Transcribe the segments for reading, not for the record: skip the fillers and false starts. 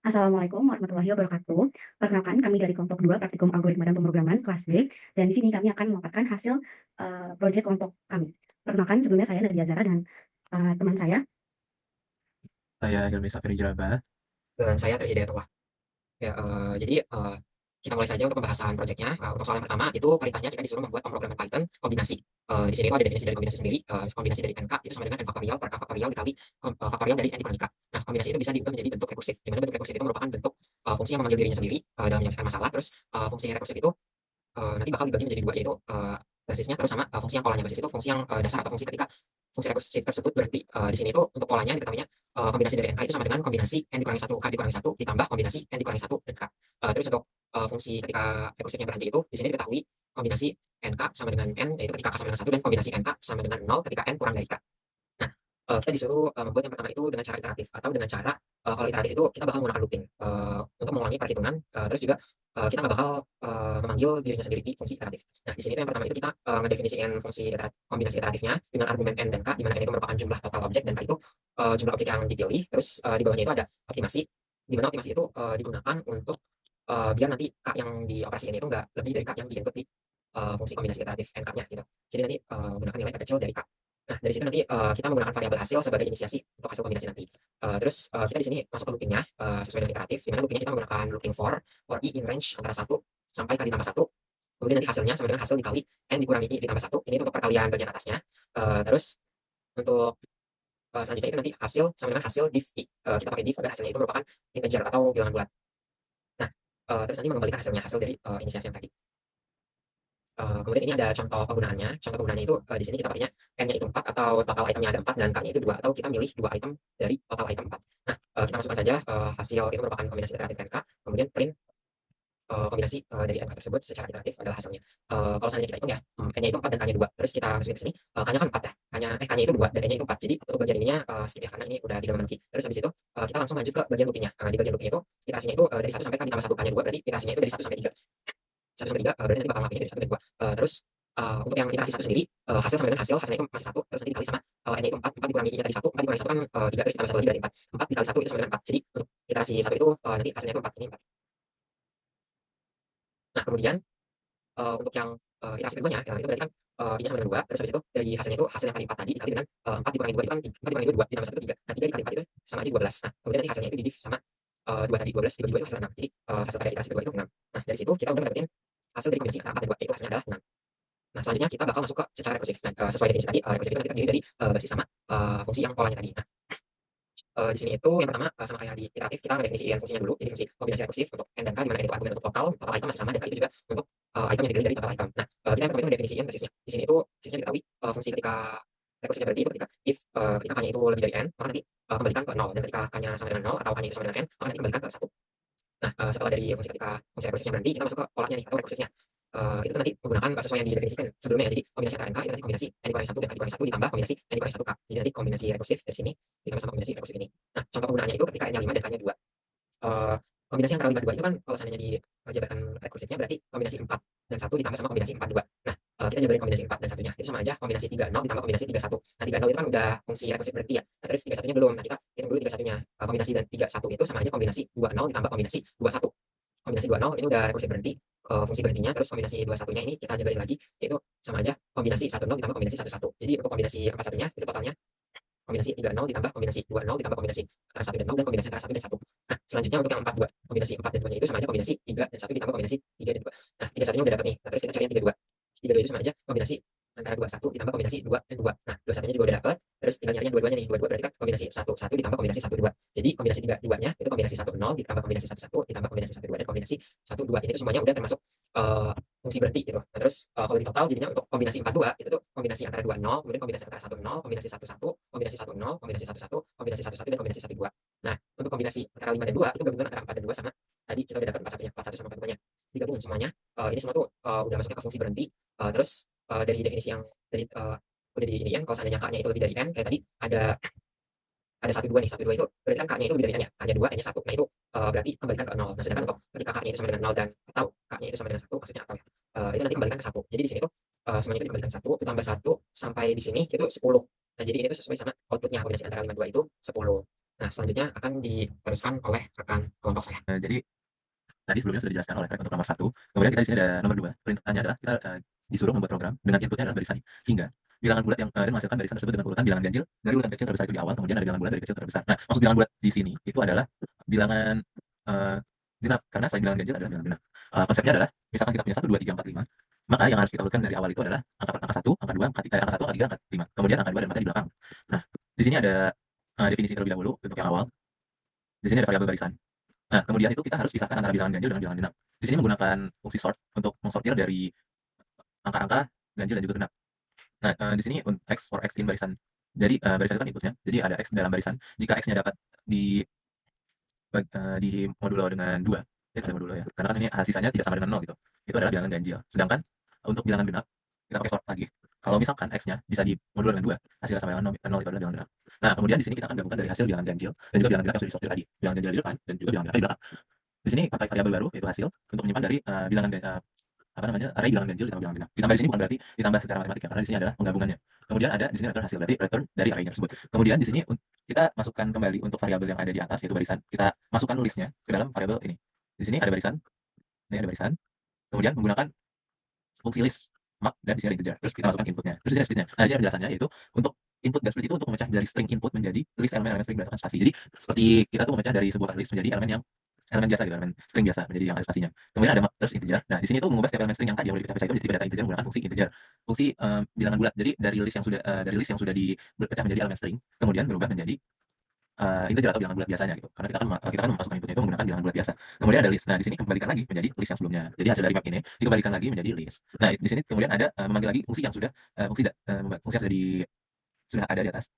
Assalamualaikum warahmatullahi wabarakatuh. Perkenalkan, kami dari kelompok 2 Praktikum Algoritma dan Pemrograman kelas B, dan di sini kami akan memaparkan hasil proyek kelompok kami. Perkenalkan, sebelumnya saya Nadia Zara dan teman saya. Saya Hilmi Safiri Jeraba. Dan saya Terhidayatullah. Ya, jadi kita mulai saja untuk pembahasan proyeknya. Untuk soal yang pertama itu perintahnya kita disuruh membuat pemrograman Python kombinasi. Di sini itu ada definisi dari kombinasi sendiri. Kombinasi dari NK itu sama dengan n faktorial per k faktorial dikali faktorial dari n dikurangi k. Nah, kombinasi itu bisa diubah menjadi bentuk rekursif. Di mana bentuk rekursif itu merupakan bentuk fungsi yang memanggil dirinya sendiri dalam menyelesaikan masalah. Terus fungsi rekursif itu nanti bakal dibagi menjadi dua, yaitu basisnya terus sama fungsi yang polanya. Basis itu fungsi yang dasar atau fungsi ketika fungsi rekursif tersebut berarti di sini itu untuk polanya diketahuinya kombinasi dari NK itu sama dengan kombinasi n dikurangi 1 k dikurangi 1 ditambah kombinasi n dikurangi 1 dan k. Terus untuk fungsi ketika rekursifnya berhenti itu di sini diketahui kombinasi NK sama dengan n, yaitu ketika k sama dengan 1, dan kombinasi NK sama dengan 0 ketika n kurang dari k. Nah, kita disuruh membuat yang pertama itu dengan cara iteratif atau dengan cara kalau iteratif itu kita bakal menggunakan looping untuk mengulangi perhitungan, terus juga kita nggak bakal memanggil dirinya sendiri di fungsi iteratif. Nah, di sini itu yang pertama itu kita ngedefinisiin fungsi kombinasi iteratifnya dengan argumen n dan k, di mana n itu merupakan jumlah total objek dan k itu jumlah objek yang dipilih. Terus di bawahnya itu ada optimasi, di mana optimasi itu digunakan untuk biar nanti k yang dioperasikan itu nggak lebih dari k yang di-input di fungsi kombinasi iteratif NK-nya gitu. Jadi nanti gunakan nilai terkecil dari k. Nah, dari situ nanti kita menggunakan variabel hasil sebagai inisiasi untuk hasil kombinasi nanti. Terus kita di sini masuk ke loopingnya sesuai dengan iteratif, di mana loopingnya kita menggunakan looping for i in range antara 1 sampai k ditambah 1. Kemudian nanti hasilnya sama dengan hasil dikali n dikurangi i ditambah 1. Ini untuk perkalian bagian atasnya. Terus untuk selanjutnya itu nanti hasil sama dengan hasil div i. Kita pakai div agar hasilnya itu merupakan integer atau bilangan bulat. Nah, terus nanti mengembalikan hasilnya, hasil dari inisiasi yang tadi. Kemudian ini ada contoh penggunaannya. Contoh penggunaannya itu di sini kita pakainya n-nya itu 4 atau total itemnya ada 4 dan k-nya itu 2, atau kita milih 2 item dari total item 4. Nah, kita masukkan saja hasil itu merupakan kombinasi iteratif NK, kemudian print kombinasi dari NK tersebut secara iteratif adalah hasilnya. Kalau seandainya kita hitung ya, n-nya itu 4 dan k-nya 2. Terus kita masukin ke sini, k-nya kan 4 ya. K-nya itu 2 dan n-nya itu 4. Jadi untuk bagian ininya skip ya, karena ini udah tidak memenuhi. Terus habis itu kita langsung lanjut ke bagian loopingnya. Di bagian looping itu iterasinya itu dari 1 sampai k ditambah 1, k-nya 2, berarti iterasinya itu dari 1 sampai 3. 1 sampai 3 berarti nanti bakal ngelakuinnya dari 1 dan 2. Terus untuk yang iterasi 1 sendiri, hasil sama dengan hasil, hasilnya itu masih 1, terus nanti dikali sama n-nya itu 4, 4 dikurangi i-nya tadi 1, 4 dikurangi 1 kan 3, terus ditambah 1 lagi berarti 4. 4 dikali 1 itu sama dengan 4. Jadi untuk iterasi 1 itu nanti hasilnya itu 4, ini 4. Nah, kemudian untuk yang iterasi keduanya itu berarti kan i-nya sama dengan 2, terus habis itu dari hasilnya itu hasil yang kali 4 tadi dikali dengan 4 dikurangi 2 itu kan 4 dikurangi 2, 2 ditambah 1 itu 3. Nah, 3 dikali 4 itu sama aja 12. Nah, kemudian nanti hasilnya itu di div sama 2 tadi, 12 dibagi 2 itu hasil 6. Jadi hasil pada iterasi kedua itu 6. Nah, dari situ kita udah mendapatkan hasil dari kombinasi antara 4 dan 2, yaitu hasilnya adalah 6. Nah, selanjutnya kita bakal masuk ke secara rekursif. Nah, sesuai definisi tadi, rekursif itu nanti terdiri dari basis sama fungsi yang polanya tadi. Nah, di sini itu yang pertama sama kayak di iteratif kita ngedefinisiin fungsinya dulu. Jadi fungsi kombinasi rekursif untuk n dan k, di mana n itu argumen untuk total item masih sama, dan k itu juga untuk item yang dipilih dari total item. Nah, kita yang pertama itu ngedefinisiin basisnya. Di sini itu basisnya diketahui fungsi ketika rekursifnya berarti itu ketika if ketika k-nya itu lebih dari n, maka nanti kembalikan ke 0, dan ketika k-nya sama dengan 0 atau k-nya itu sama dengan n, maka nanti kembalikan ke 1. Nah, setelah dari fungsi ketika fungsi rekursifnya berhenti, kita masuk ke polanya nih atau rekursifnya. Itu nanti menggunakan sesuai yang didefinisikan sebelumnya. Jadi kombinasi antara NK itu nanti kombinasi n dikurangi 1 dan k dikurangi 1 ditambah kombinasi n dikurangi 1 k. Jadi nanti kombinasi rekursif dari sini ditambah sama kombinasi rekursif ini. Nah, contoh penggunaannya itu ketika n-nya 5 dan k-nya 2. Eee, kombinasi antara 5 2 itu kan kalau seandainya dijabarkan rekursifnya berarti kombinasi 4 dan 1 ditambah sama kombinasi 4 2. Nah, kita jabarin kombinasi 4 dan 1-nya. Itu sama aja kombinasi 3 0 ditambah kombinasi 3 1. Nah, 3 0 itu kan udah fungsi rekursif berarti ya. Nah, terus 3 1-nya belum. Nah, kita hitung dulu 3 1-nya. Kombinasi dan 3 1 itu sama aja kombinasi 2 0 ditambah kombinasi 2 1. Kombinasi 2 0 ini udah rekursif berhenti, fungsi berhentinya. Terus kombinasi 2 1-nya ini kita jabarin lagi, yaitu sama aja kombinasi 1 0 ditambah kombinasi 1 1. Jadi untuk kombinasi 4 1-nya itu totalnya kombinasi 3 0 ditambah kombinasi 2 0 ditambah kombinasi antara 1 dan 0 dan kombinasi antara 1 dan 1. Nah, selanjutnya untuk yang 4 2, kombinasi 4 dan 2-nya itu sama aja kombinasi 3 dan 1 ditambah kombinasi 3 dan 2. Nah, 3 1-nya udah dapat nih. Nah, terus kita cari yang 3 2. 3 2 itu sama aja kombinasi antara 2 1 ditambah kombinasi 2 dan 2. Nah, 2 1-nya juga udah dapat. Terus tinggal nyari yang dua-duanya nih. Dua-dua berarti kan kombinasi 1 1 ditambah kombinasi 1 2. Jadi kombinasi 3 2-nya itu kombinasi 1 0 ditambah kombinasi 1 1 ditambah kombinasi 1 2 dan kombinasi 1 2. Ini tuh semuanya udah termasuk fungsi berhenti gitu. Nah, terus kalau di total jadinya untuk kombinasi 4 2 itu tuh kombinasi antara 2 0, kemudian kombinasi antara 1 0, kombinasi 1 1, kombinasi 1 0, kombinasi 1 1, kombinasi 1 1 dan kombinasi 1 2. Nah, untuk kombinasi antara 5 dan 2 itu gabungan antara 4 dan 2 sama tadi kita udah dapat 4 1-nya, 4 1 sama 4 2-nya. Digabung semuanya. Ini semua tuh udah masuknya ke fungsi berhenti. Terus dari definisi yang tadi udah diiniin, kalau seandainya k-nya itu lebih dari n, kayak tadi ada 1 2 nih. 1 2 itu berarti kan k-nya itu lebih dari n ya. K-nya 2, n-nya 1. Nah, itu berarti kembalikan ke 0. Nah, sedangkan untuk ketika k-nya itu sama dengan 0 dan atau k-nya itu sama dengan 1, maksudnya atau ya. Itu nanti kembalikan ke 1. Jadi di sini tuh semuanya itu dikembalikan 1 ditambah 1 sampai di sini itu 10. Nah, jadi ini tuh sesuai sama outputnya kombinasi antara 5 2 itu 10. Nah, selanjutnya akan diteruskan oleh rekan kelompok saya. Jadi tadi sebelumnya sudah dijelaskan oleh Frank untuk nomor 1. Kemudian kita di sini ada nomor 2. Perintahnya adalah kita disuruh membuat program dengan inputnya adalah barisan hingga bilangan bulat yang dan menghasilkan barisan tersebut dengan urutan bilangan ganjil dari urutan kecil terbesar itu di awal, kemudian ada bilangan bulat dari kecil terbesar. Nah, maksud bilangan bulat di sini itu adalah bilangan genap karena selain bilangan ganjil adalah bilangan genap. Konsepnya adalah misalkan kita punya 1 2 3 4 5, maka yang harus kita urutkan dari awal itu adalah angka 1, angka 2, angka 1, angka 3, angka 5. Kemudian angka 2 dan 4 di belakang. Nah, di sini ada definisi terlebih dahulu untuk yang awal. Di sini ada variabel barisan. Nah, kemudian itu kita harus pisahkan antara bilangan ganjil dengan bilangan genap. Di sini menggunakan fungsi sort untuk mensortir dari angka-angka ganjil dan juga genap. Nah, di sini x for x in barisan. Jadi barisan itu kan inputnya. Jadi ada x dalam barisan. Jika x-nya dapat di modulo dengan 2, itu ada modulo ya. Karena kan ini sisanya tidak sama dengan 0 gitu. Itu adalah bilangan ganjil. Sedangkan untuk bilangan genap kita pakai sort lagi. Kalau misalkan x-nya bisa di modulo dengan 2, hasilnya sama dengan 0 itu adalah bilangan genap. Nah, kemudian di sini kita akan gabungkan dari hasil bilangan ganjil dan juga bilangan genap yang sudah disortir tadi. Bilangan ganjil di depan dan juga bilangan genap di belakang. Di sini pakai variabel baru yaitu hasil untuk menyimpan dari array bilangan ganjil ditambah bilangan genap. Ditambah di sini bukan berarti ditambah secara matematika karena di sini adalah penggabungannya. Kemudian ada di sini return hasil berarti return dari array tersebut. Kemudian di sini kita masukkan kembali untuk variabel yang ada di atas yaitu barisan. Kita masukkan listnya ke dalam variabel ini. Di sini ada barisan, ini ada barisan. Kemudian menggunakan fungsi list mark dan di sini ada integer. Terus kita masukkan inputnya. Terus di sini splitnya. Nah, di sini penjelasannya yaitu untuk input dan split itu untuk memecah dari string input menjadi list elemen-elemen string berdasarkan spasi. Jadi seperti kita tuh memecah dari sebuah list menjadi elemen biasa gitu, elemen string biasa menjadi yang ada spasinya. Kemudian ada terus integer. Nah, di sini itu mengubah setiap elemen string yang tadi yang boleh dipecah-pecah itu menjadi tipe data integer menggunakan fungsi integer. Fungsi bilangan bulat. Jadi dari list yang sudah dipecah menjadi elemen string, kemudian berubah menjadi integer atau bilangan bulat biasanya gitu. Karena kita kan memasukkan inputnya itu menggunakan bilangan bulat biasa. Kemudian ada list. Nah, di sini kembalikan lagi menjadi list yang sebelumnya. Jadi hasil dari map ini dikembalikan lagi menjadi list. Nah, di sini kemudian ada memanggil lagi fungsi yang fungsi yang sudah ada di atas.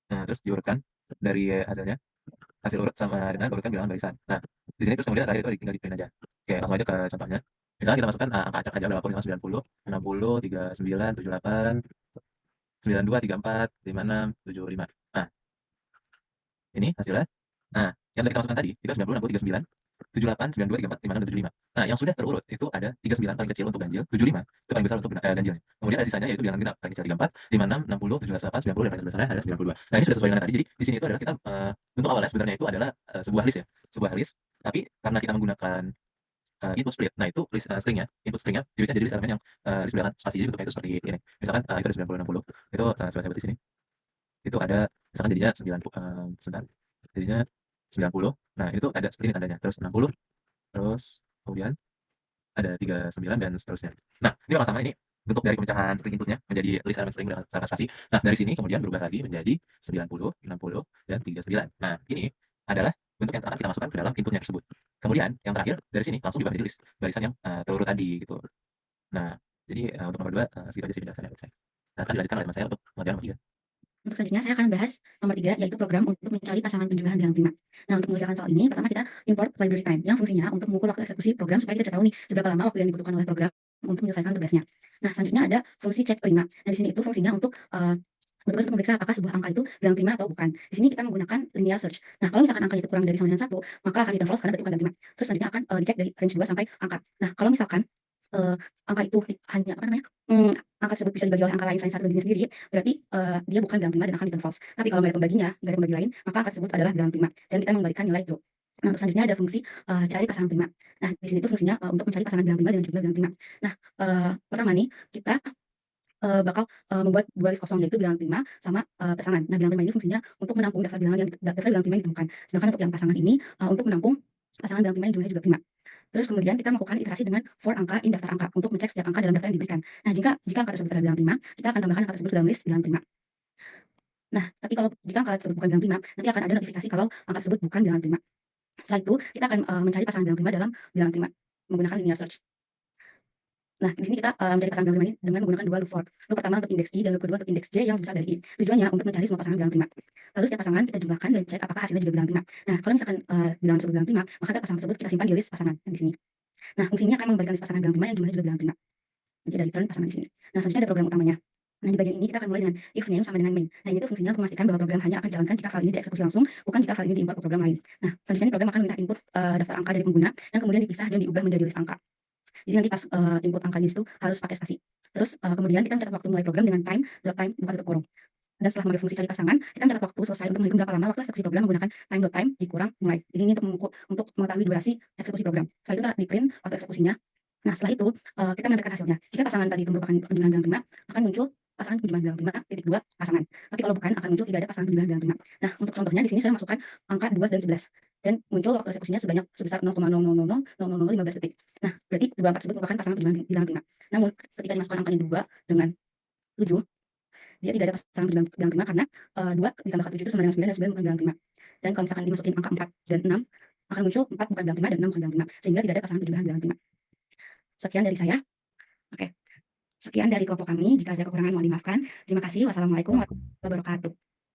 Nah, terus diurutkan dari hasil urut sama dengan urutkan bilangan barisan. Nah, di sini terus kemudian terakhir itu tinggal di-print aja. Oke, langsung aja ke contohnya. Misalnya kita masukkan angka acak aja berapapun, misalnya 90, 60, 39, 78, 92, 34, 56, 75. Nah, ini hasilnya. Nah, yang sudah kita masukkan tadi itu 90, 60, 39, 78, 92, 34, 56, dan 75. Nah, yang sudah terurut itu ada 39 paling kecil untuk ganjil, 75 itu paling besar untuk ganjilnya. Kemudian ada sisanya yaitu bilangan genap paling kecil 34, 56, 60, 17, 8, 90 dan paling terbesarnya ada 92. Nah, ini sudah sesuai dengan tadi. Jadi di sini itu adalah kita untuk awalnya sebenarnya itu adalah sebuah list ya, sebuah list. Tapi karena kita menggunakan input split, nah itu list stringnya, input stringnya dipecah jadi list elemen yang list berdasarkan spasi. Jadi bentuknya itu seperti ini. Misalkan itu ada 90, 60 itu coba saya buat di sini. Itu ada misalkan jadinya 90 sebentar. Jadinya 90. Nah, itu ada seperti ini tandanya. Terus 60, terus kemudian ada 39 dan seterusnya. Nah, ini bakal sama ini bentuk dari pemecahan string inputnya menjadi list elemen string berdasarkan spasi. Nah, dari sini kemudian berubah lagi menjadi 90, 60, dan 39. Nah, ini adalah bentuk yang akan kita masukkan ke dalam inputnya tersebut. Kemudian yang terakhir dari sini langsung diubah menjadi list barisan yang terurut tadi gitu. Nah, jadi untuk nomor 2 segitu aja sih penjelasannya dari saya. Nah, akan dilanjutkan oleh teman saya untuk pengerjaan nomor 3. Untuk selanjutnya saya akan bahas nomor 3 yaitu program untuk mencari pasangan penjumlahan bilangan prima. Nah, untuk mengerjakan soal ini pertama kita import library time yang fungsinya untuk mengukur waktu eksekusi program supaya kita bisa tahu nih seberapa lama waktu yang dibutuhkan oleh program untuk menyelesaikan tugasnya. Nah, selanjutnya ada fungsi check prima. Nah, di sini itu fungsinya untuk bertugas untuk memeriksa apakah sebuah angka itu bilangan prima atau bukan. Di sini kita menggunakan linear search. Nah, kalau misalkan angka itu kurang dari sama dengan 1, maka akan return false karena berarti bukan bilangan prima. Terus selanjutnya akan dicek dari range 2 sampai angka. Nah, kalau misalkan angka itu hanya angka tersebut bisa dibagi oleh angka lain selain 1 dan dirinya sendiri, berarti dia bukan bilangan prima dan akan return false. Tapi kalau nggak ada pembagi lain, maka angka tersebut adalah bilangan prima dan kita mengembalikan nilai true. Nah, terus selanjutnya ada fungsi cari pasangan prima. Nah, di sini itu fungsinya untuk mencari pasangan bilangan prima dengan jumlah bilangan prima. Nah, pertama nih kita bakal membuat 2 list kosong yaitu bilangan prima sama pasangan. Nah, bilangan prima ini fungsinya untuk menampung daftar bilangan prima yang ditemukan. Sedangkan untuk yang pasangan ini untuk menampung pasangan bilangan prima yang jumlahnya juga prima. Terus kemudian kita melakukan iterasi dengan for angka in daftar angka untuk mengecek setiap angka dalam daftar yang diberikan. Nah, jika angka tersebut adalah bilangan prima, kita akan tambahkan angka tersebut dalam list bilangan prima. Nah, tapi kalau jika angka tersebut bukan bilangan prima, nanti akan ada notifikasi kalau angka tersebut bukan bilangan prima. Setelah itu, kita akan mencari pasangan bilangan prima dalam bilangan prima menggunakan linear search. Nah, di sini kita mencari pasangan bilangan prima ini dengan menggunakan 2 loop for. Loop pertama untuk indeks I dan loop kedua untuk indeks J yang lebih besar dari I. Tujuannya untuk mencari semua pasangan bilangan prima. Lalu setiap pasangan kita jumlahkan dan cek apakah hasilnya juga bilangan prima. Nah, kalau misalkan bilangan tersebut bilangan prima, maka pasangan tersebut kita simpan di list pasangan yang di sini. Nah, fungsinya akan mengembalikan list pasangan bilangan prima yang jumlahnya juga bilangan prima. Nanti ada return pasangan di sini. Nah, selanjutnya ada program utamanya. Nah, di bagian ini kita akan mulai dengan if name sama dengan main. Nah, ini tuh fungsinya untuk memastikan bahwa program hanya akan dijalankan jika file ini dieksekusi langsung, bukan jika file ini diimport ke program lain. Nah, selanjutnya program akan meminta input daftar angka dari pengguna yang kemudian dipisah dan diubah menjadi list angka. Jadi nanti pas input angkanya itu harus pakai spasi. Terus kemudian kita mencatat waktu mulai program dengan time buka tutup kurung. Dan setelah memakai fungsi cari pasangan, kita mencatat waktu selesai untuk menghitung berapa lama waktu eksekusi program menggunakan time.time dikurang mulai. Jadi ini untuk mengetahui durasi eksekusi program. Setelah itu kita di-print waktu eksekusinya. Nah, setelah itu kita menampilkan hasilnya. Jika pasangan tadi itu merupakan penjumlahan bilang prima, akan muncul pasangan penjumlahan bilang prima titik 2 pasangan. Tapi kalau bukan, akan muncul tidak ada pasangan penjumlahan bilang prima. Nah, untuk contohnya di sini saya masukkan angka 2 dan 11 dan muncul waktu eksekusinya sebesar 0,00000015 detik. Nah, berarti dua angka tersebut merupakan pasangan penjumlahan bilang prima. Namun, ketika dimasukkan angkanya 2 dengan 7, dia tidak ada pasangan bilang prima karena 2 ditambahkan 7 itu sama dengan 9 dan 9 bukan bilang prima. Dan kalau misalkan dimasukin angka 4 dan 6, akan muncul 4 bukan bilang prima dan 6 bukan bilang prima, sehingga tidak ada pasangan penjumlahan bilang prima. Sekian dari saya. Oke. Sekian dari kelompok kami. Jika ada kekurangan mohon dimaafkan. Terima kasih. Wassalamualaikum warahmatullahi wabarakatuh.